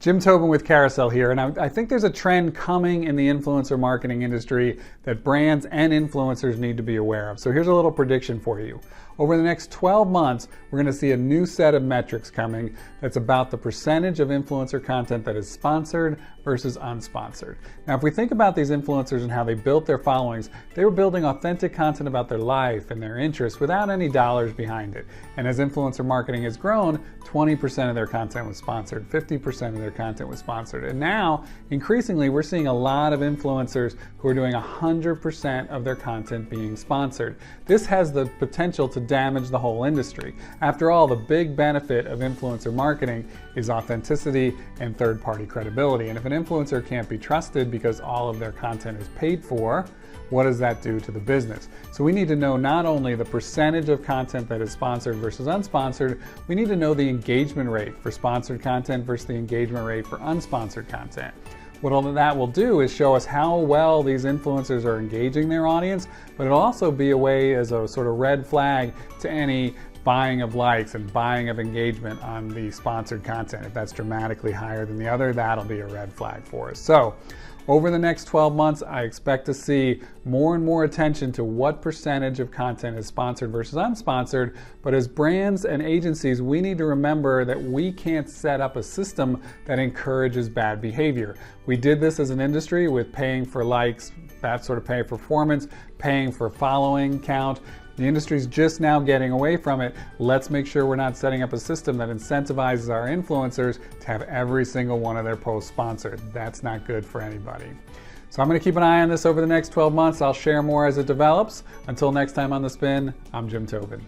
Jim Tobin with Carusele here, and I think there's a trend coming in the influencer marketing industry that brands and influencers need to be aware of. So here's a little prediction for you. Over the next 12 months, we're going to see a new set of metrics coming that's about the percentage of influencer content that is sponsored versus unsponsored. Now, if we think about these influencers and how they built their followings, they were building authentic content about their life and their interests without any dollars behind it. And as influencer marketing has grown, 20% of their content was sponsored, 50% of their content was sponsored. And now, increasingly, we're seeing a lot of influencers who are doing 100% of their content being sponsored. This has the potential to damage the whole industry. After all, the big benefit of influencer marketing is authenticity and third-party credibility. And if an influencer can't be trusted because all of their content is paid for, what does that do to the business? So we need to know not only the percentage of content that is sponsored versus unsponsored, we need to know the engagement rate for sponsored content versus the engagement rate for unsponsored content. What all of that will do is show us how well these influencers are engaging their audience, but it'll also be a way as a sort of red flag to any buying of likes and buying of engagement on the sponsored content. If that's dramatically higher than the other, that'll be a red flag for us. So over the next 12 months, I expect to see more and more attention to what percentage of content is sponsored versus unsponsored. But as brands and agencies, we need to remember that we can't set up a system that encourages bad behavior. We did this as an industry with paying for likes, that sort of pay for performance, paying for following count. The industry's just now getting away from it. Let's make sure we're not setting up a system that incentivizes our influencers to have every single one of their posts sponsored. That's not good for anybody. So I'm going to keep an eye on this over the next 12 months. I'll share more as it develops. Until next time on The Spin, I'm Jim Tobin.